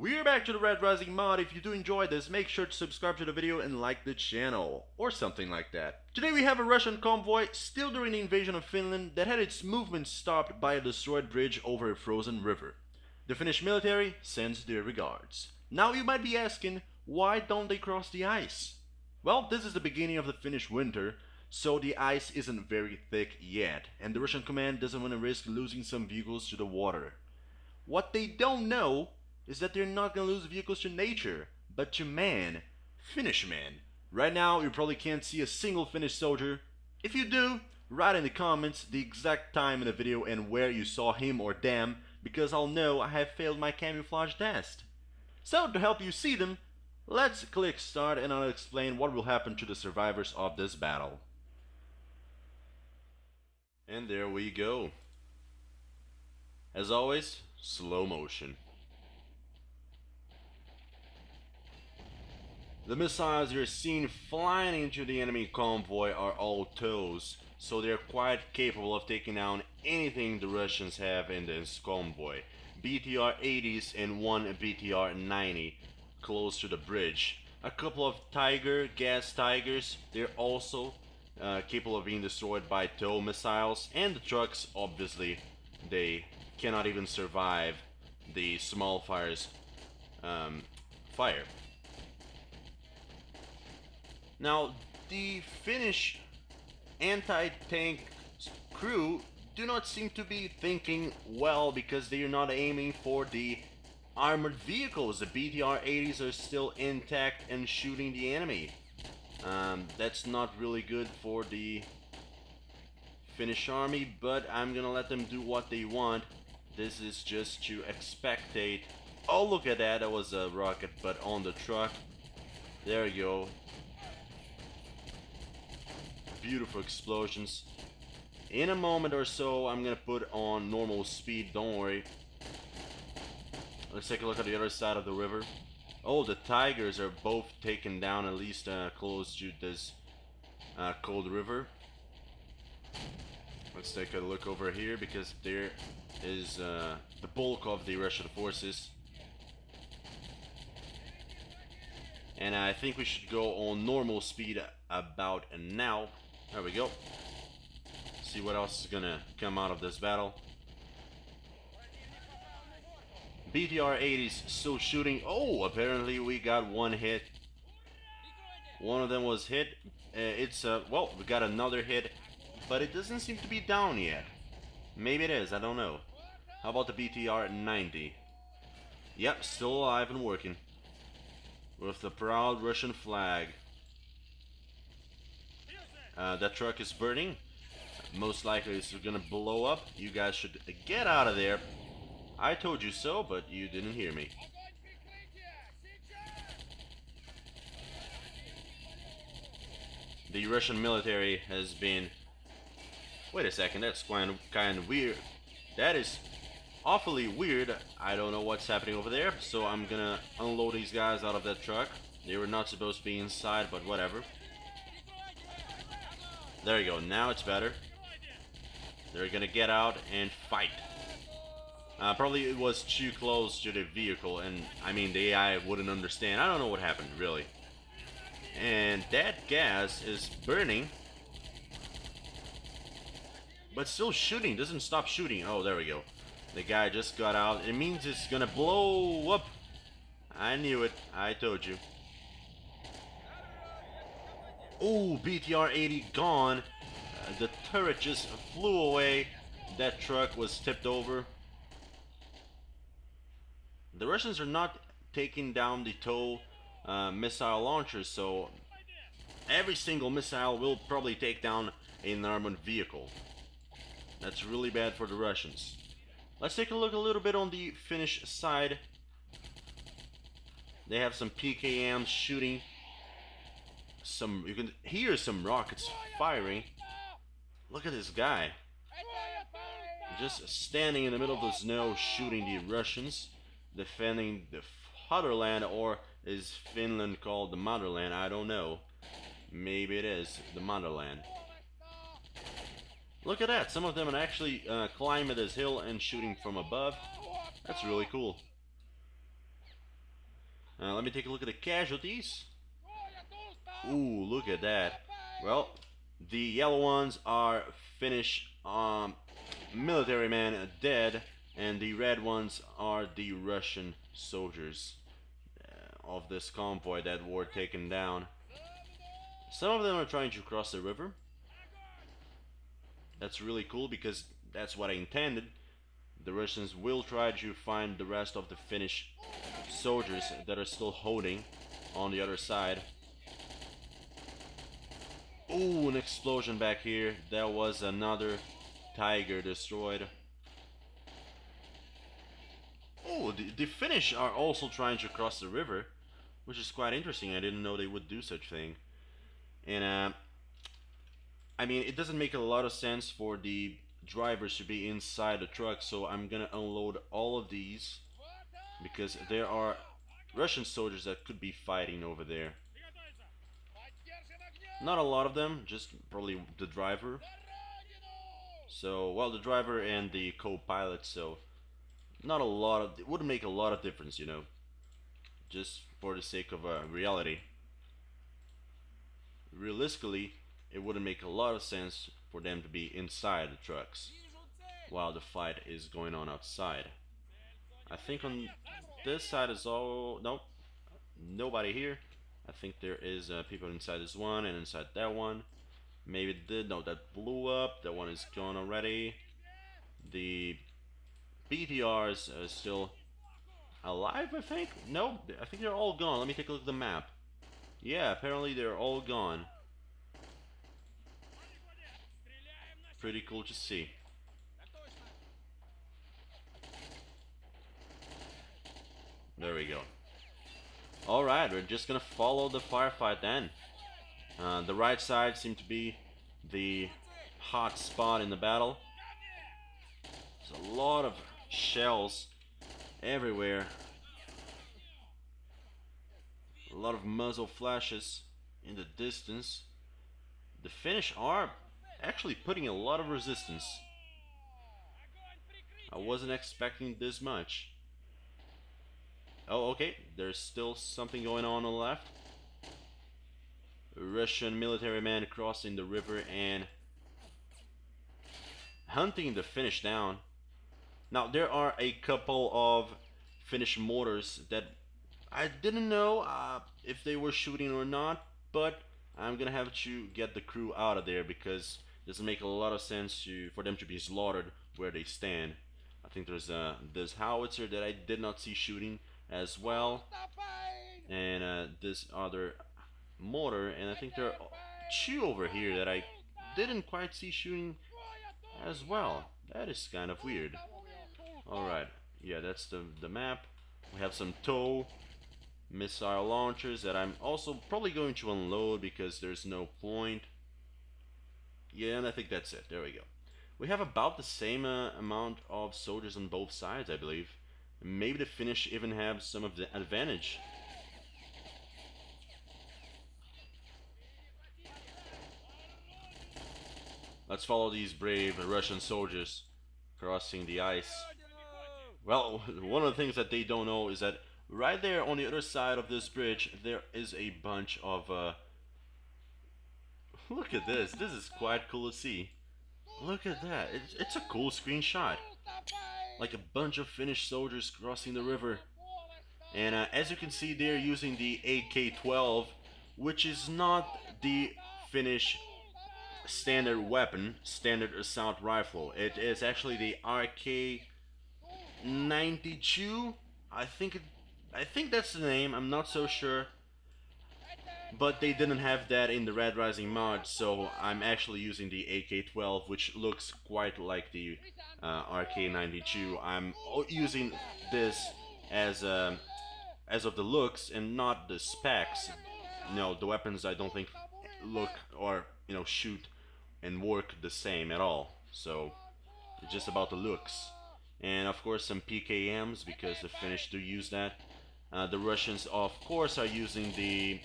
We're back to the Red Rising mod. If you do enjoy this, make sure to subscribe to the video and like the channel, or something like that. Today we have a Russian convoy still during the invasion of Finland that had its movement stopped by a destroyed bridge over a frozen river. The Finnish military sends their regards. Now you might be asking, why don't they cross the ice? Well, this is the beginning of the Finnish winter, so the ice isn't very thick yet, and the Russian command doesn't want to risk losing some vehicles to the water. What they don't know is that they're not gonna lose vehicles to nature, but to man. Finnish man. Right now, you probably can't see a single Finnish soldier. If you do, write in the comments the exact time in the video and where you saw him or them, because I'll know I have failed my camouflage test. So, to help you see them, let's click start and I'll explain what will happen to the survivors of this battle. And there we go. As always, slow motion. The missiles you're seeing flying into the enemy convoy are all TOWs, so they're quite capable of taking down anything the Russians have in this convoy. BTR 80s and one BTR 90 close to the bridge. A couple of gas Tigers, they're also capable of being destroyed by TOW missiles, and the trucks, obviously, they cannot even survive the small fire's fire. Now, the Finnish anti-tank crew do not seem to be thinking well, because they are not aiming for the armored vehicles. The BTR 80s are still intact and shooting the enemy. That's not really good for the Finnish army, but I'm gonna let them do what they want. This is just to expectate. Oh, look at that, that was a rocket, but on the truck. There you go. Beautiful explosions. In a moment or so, I'm gonna put on normal speed, don't worry. Let's take a look at the other side of the river. Oh, the Tigers are both taken down, at least close to this cold river. Let's take a look over here, because there is the bulk of the Russian forces. And I think we should go on normal speed about now. There we go. See what else is gonna come out of this battle. BTR 80s still shooting. Oh, apparently we got one hit. One of them was hit. Well, we got another hit, but it doesn't seem to be down yet. Maybe it is, I don't know. How about the BTR 90? Yep, still alive and working. With the proud Russian flag. That truck is burning. Most likely it's gonna blow up. You guys should get out of there. I told you so, but you didn't hear me. The Russian military has been... Wait a second, that's kind of weird. That is awfully weird. I don't know what's happening over there, so I'm gonna unload these guys out of that truck. They were not supposed to be inside, but whatever. There you go, now it's better. They're gonna get out and fight. Probably it was too close to the vehicle, and I mean the AI wouldn't understand. I don't know what happened, really. And that gas is burning, but still shooting, doesn't stop shooting. Oh, there we go. The guy just got out. It means it's gonna blow up. I knew it, I told you. Oh, BTR 80 gone. The turret just flew away. That truck was tipped over. The Russians are not taking down the TOW missile launchers, so every single missile will probably take down an armored vehicle. That's really bad for the Russians. Let's take a look a little bit on the Finnish side. They have some PKMs shooting. You can hear some rockets firing. Look at this guy. Just standing in the middle of the snow shooting the Russians. Defending the fatherland, or is Finland called the motherland? I don't know. Maybe it is the motherland. Look at that. Some of them are actually climbing this hill and shooting from above. That's really cool. Let me take a look at the casualties. Ooh, look at that. Well, the yellow ones are Finnish military men dead, and the red ones are the Russian soldiers of this convoy that were taken down. Some of them are trying to cross the river. That's really cool because that's what I intended. The Russians will try to find the rest of the Finnish soldiers that are still holding on the other side. Ooh, an explosion back here. That was another Tiger destroyed. Oh, the Finnish are also trying to cross the river, which is quite interesting. I didn't know they would do such thing. And I mean, it doesn't make a lot of sense for the drivers to be inside the truck, so I'm gonna unload all of these because there are Russian soldiers that could be fighting over there. Not a lot of them, just probably the driver. So, well, the driver and the co-pilot, so not a lot of, it wouldn't make a lot of difference, you know, just for the sake of reality. Realistically, it wouldn't make a lot of sense for them to be inside the trucks while the fight is going on outside. I think on this side is all, nope, nobody here. I think there is people inside this one and inside that one. Maybe it did, no, that blew up, that one is gone already. The BTRs are still alive, I think? No, I think they're all gone. Let me take a look at the map. Yeah, apparently they're all gone. Pretty cool to see. There we go. Alright, we're just gonna follow the firefight then. The right side seemed to be the hot spot in the battle. There's a lot of shells everywhere. A lot of muzzle flashes in the distance. The Finnish are actually putting a lot of resistance. I wasn't expecting this much. Oh, okay, there's still something going on the left. A Russian military man crossing the river and hunting the Finnish down. Now, there are a couple of Finnish mortars that I didn't know if they were shooting or not, but I'm gonna have to get the crew out of there because it doesn't make a lot of sense for them to be slaughtered where they stand. I think there's this howitzer that I did not see shooting as well, and this other mortar, and I think there are two over here that I didn't quite see shooting as well. That is kind of weird. Alright, yeah, that's the map. We have some tow missile launchers that I'm also probably going to unload because there's no point. Yeah, and I think that's it. There we go. We have about the same amount of soldiers on both sides, I believe. Maybe the Finnish even have some of the advantage. Let's follow these brave Russian soldiers crossing the ice. Well, one of the things that they don't know is that right there on the other side of this bridge, there is a bunch of... Look at this. This is quite cool to see. Look at that. It's a cool screenshot. Like a bunch of Finnish soldiers crossing the river. And as you can see, they're using the AK-12, which is not the Finnish standard weapon, standard assault rifle. It is actually the RK-92. I think that's the name. I'm not so sure. But they didn't have that in the Red Rising mod, so I'm actually using the AK-12, which looks quite like the RK-92. I'm using this as of the looks and not the specs. No, the weapons I don't think look or shoot and work the same at all. So it's just about the looks. And of course some PKMs because the Finnish do use that. The Russians of course are using the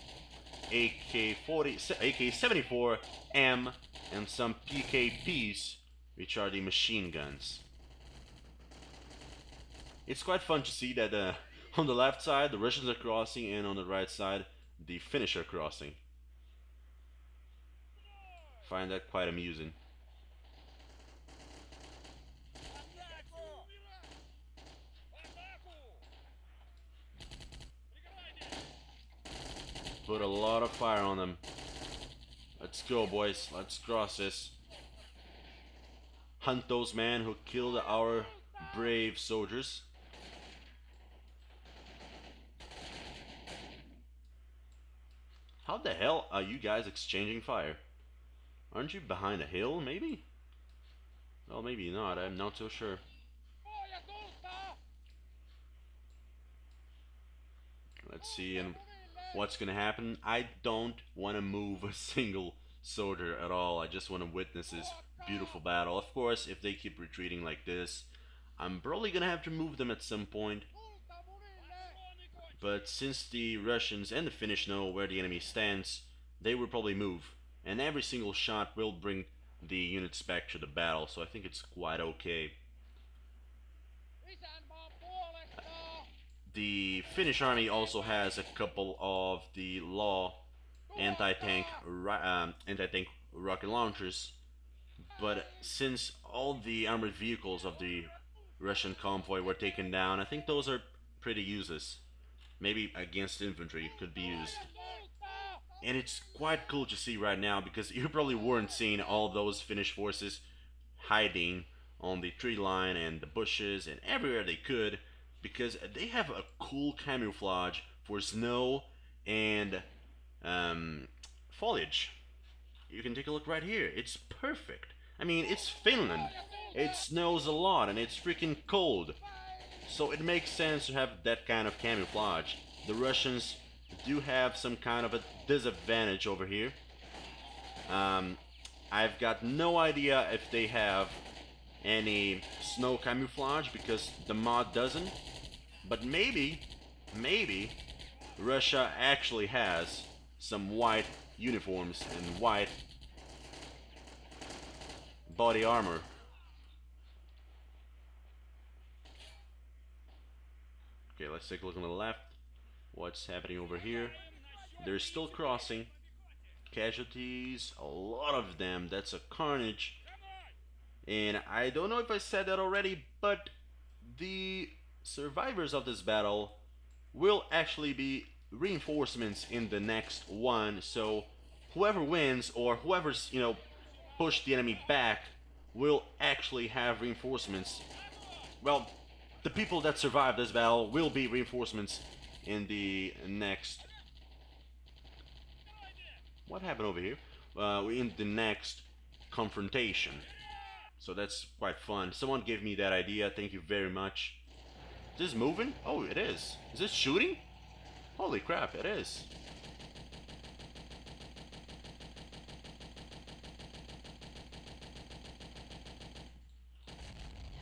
AK-74M and some PKPs, which are the machine guns. It's quite fun to see that On the left side, the Russians are crossing, and on the right side, the Finnish are crossing. Find that quite amusing. Put a lot of fire on them. Let's go, boys. Let's cross this. Hunt those men who killed our brave soldiers. How the hell are you guys exchanging fire? Aren't you behind a hill, maybe? Well, maybe not. I'm not so sure. Let's see and what's gonna happen. I don't want to move a single soldier at all. I just want to witness this beautiful battle. Of course, if they keep retreating like this, I'm probably gonna have to move them at some point. But since the Russians and the Finnish know where the enemy stands, they will probably move. And every single shot will bring the units back to the battle, so I think it's quite okay. The Finnish army also has a couple of the Law anti-tank rocket launchers, but since all the armored vehicles of the Russian convoy were taken down, I think those are pretty useless. Maybe against infantry could be used. And it's quite cool to see right now because you probably weren't seeing all those Finnish forces hiding on the tree line and the bushes and everywhere they could, because they have a cool camouflage for snow and foliage. You can take a look right here. It's perfect. I mean, it's Finland. It snows a lot and it's freaking cold. So it makes sense to have that kind of camouflage. The Russians do have some kind of a disadvantage over here. I've got no idea if they have any snow camouflage because the mod doesn't. But maybe Russia actually has some white uniforms and white body armor. Okay, let's take a look on the left. What's happening over here? They're still crossing. Casualties, a lot of them. That's a carnage. And I don't know if I said that already, but the survivors of this battle will actually be reinforcements in the next one. So whoever wins or whoever's, pushed the enemy back will actually have reinforcements. Well, the people that survive this battle will be reinforcements in the next... What happened over here? In the next confrontation. So that's quite fun. Someone gave me that idea. Thank you very much. Is this moving? Oh, it is. Is this shooting? Holy crap, it is.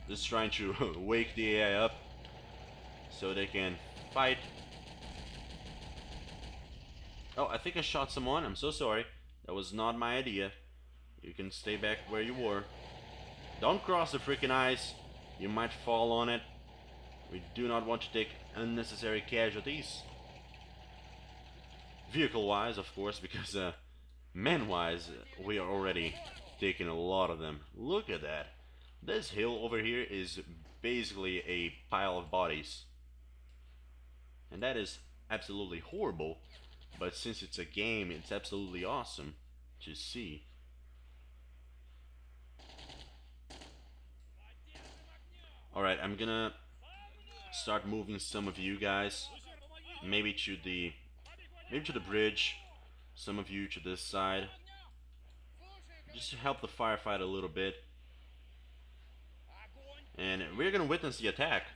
Just trying to wake the AI up so they can fight. Oh, I think I shot someone. I'm so sorry. That was not my idea. You can stay back where you were. Don't cross the freaking ice. You might fall on it. We do not want to take unnecessary casualties. Vehicle-wise, of course, because men-wise, we are already taking a lot of them. Look at that. This hill over here is basically a pile of bodies. And that is absolutely horrible. But since it's a game, it's absolutely awesome to see. Alright, I'm gonna start moving some of you guys. Maybe to the bridge. Some of you to this side. Just to help the firefight a little bit. And we're gonna witness the attack.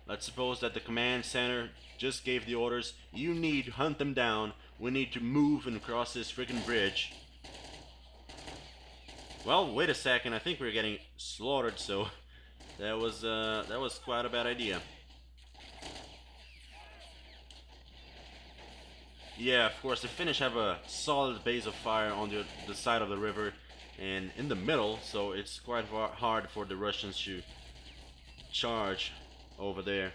Let's suppose that the command center just gave the orders. You need to hunt them down. We need to move and cross this freaking bridge. Well, wait a second. I think we're getting slaughtered, so that was quite a bad idea. Yeah, of course, the Finnish have a solid base of fire on the side of the river and in the middle, so it's quite hard for the Russians to charge over there.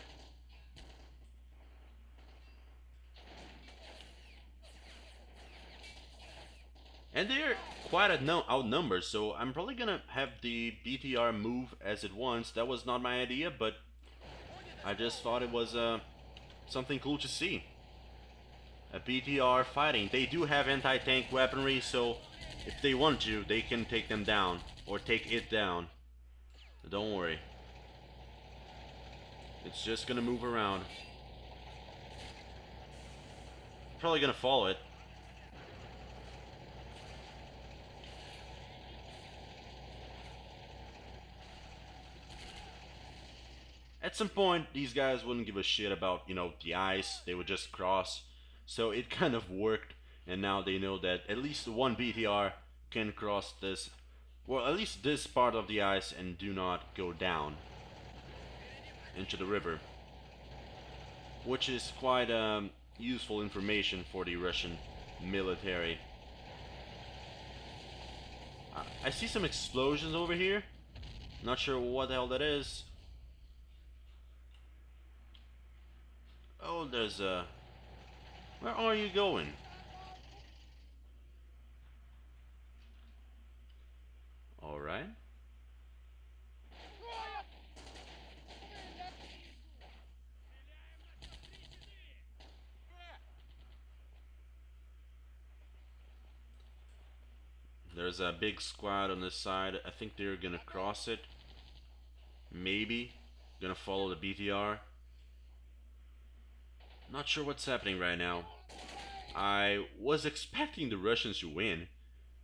And they're quite outnumbered, so I'm probably gonna have the BTR move as it wants. That was not my idea, but I just thought it was something cool to see. A BTR fighting. They do have anti-tank weaponry, so if they want to, they can take them down, or take it down. Don't worry. It's just gonna move around. Probably gonna follow it. At some point, these guys wouldn't give a shit about, you know, the ice. They would just cross. So it kind of worked, and now they know that at least one BTR can cross this, well, at least this part of the ice, and do not go down into the river, which is quite useful information for the Russian military. I see some explosions over here. Not sure what the hell that is. Oh, there's a... Where are you going? Alright. There's a big squad on this side. I think they're gonna cross it. Maybe. Gonna follow the BTR. Not sure what's happening right now. I was expecting the Russians to win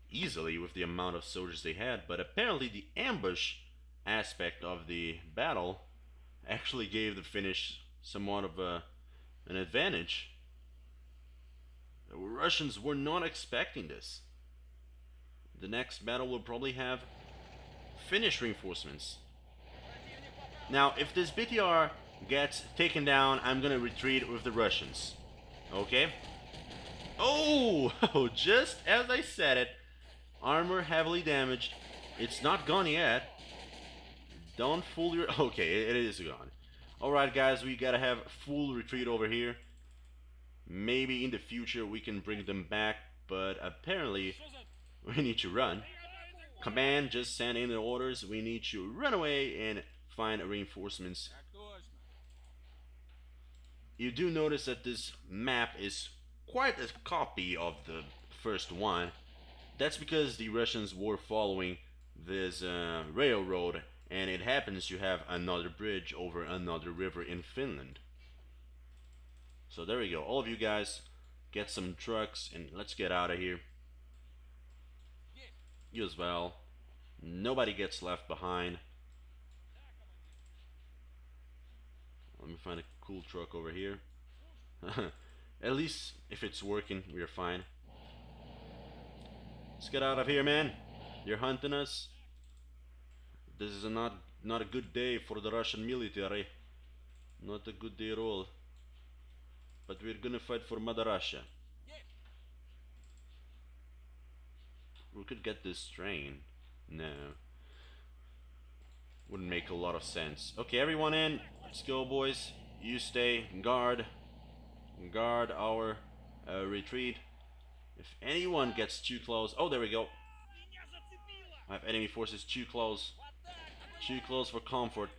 easily with the amount of soldiers they had, but apparently the ambush aspect of the battle actually gave the Finnish somewhat of an advantage. The Russians were not expecting this. The next battle will probably have Finnish reinforcements. Now, if this BTR gets taken down, I'm gonna retreat with the Russians. Okay? Oh! Just as I said it, armor heavily damaged. It's not gone yet. Don't fool your... Okay, it is gone. Alright guys, we gotta have full retreat over here. Maybe in the future we can bring them back, but apparently we need to run. Command, just send in the orders. We need to run away and find reinforcements. You do notice that this map is quite a copy of the first one. That's because the Russians were following this railroad, and it happens to have another bridge over another river in Finland. So there we go. All of you guys get some trucks and let's get out of here. You as well. Nobody gets left behind. Let me find a cool truck over here. At least if it's working, we're fine. Let's get out of here, man. You're hunting us. This is not a good day for the Russian military. Not a good day at all. But we're gonna fight for Mother Russia. We could get this train. No. Wouldn't make a lot of sense. Okay, everyone in. Let's go, boys. You stay. Guard our retreat. If anyone gets too close... Oh, there we go. I have enemy forces too close. Too close for comfort.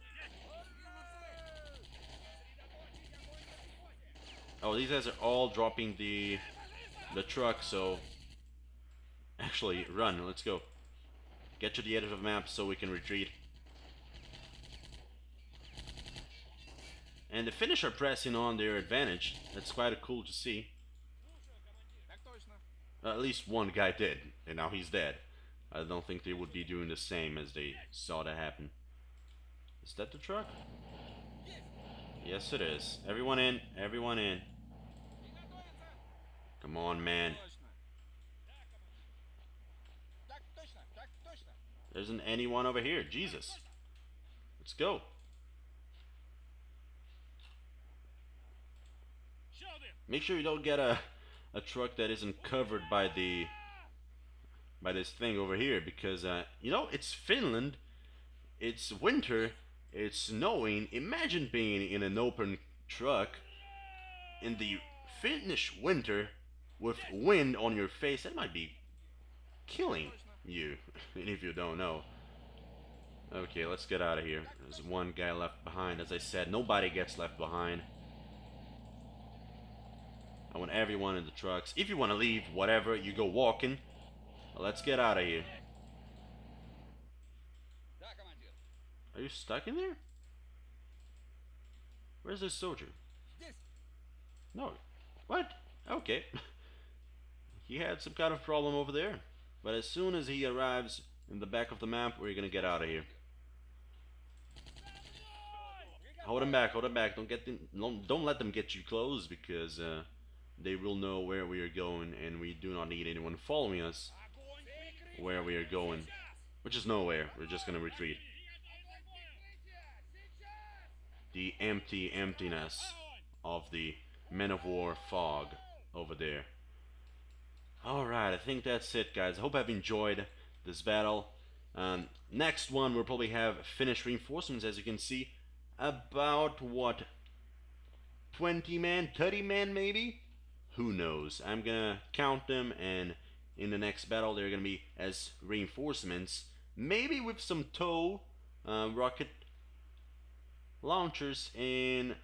Oh, these guys are all dropping the truck, so... Actually, run. Let's go. Get to the edge of the map so we can retreat. And the Finnish are pressing on their advantage. That's quite cool to see. At least one guy did, and now he's dead. I don't think they would be doing the same as they saw that happen. Is that the truck? Yes, it is. Everyone in. Everyone in. Come on, man. There isn't anyone over here. Jesus. Let's go. Make sure you don't get a truck that isn't covered by this thing over here, because you know, it's Finland, it's winter, it's snowing. Imagine being in an open truck in the Finnish winter with wind on your face. That might be killing you, if you don't know. Okay, let's get out of here. There's one guy left behind. As I said, nobody gets left behind. I want everyone in the trucks. If you want to leave, whatever, you go walking. Well, let's get out of here. Are you stuck in there? Where's this soldier? No. What? Okay. He had some kind of problem over there. But as soon as he arrives in the back of the map, we're gonna get out of here. Hold him back, hold him back. Don't let them get you close, because they will know where we are going, and we do not need anyone following us where we are going, which is nowhere. We're just gonna retreat. The emptiness of the Men of War fog over there. Alright, I think that's it, guys. I hope I've enjoyed this battle. Next one, we'll probably have finished reinforcements, as you can see. About, what, 20 men, 30 men maybe? Who knows? I'm gonna count them, and in the next battle they're gonna be as reinforcements. Maybe with some tow rocket launchers and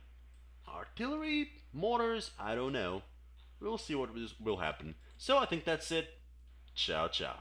artillery, mortars, I don't know. We'll see what will happen. So I think that's it. Ciao, ciao.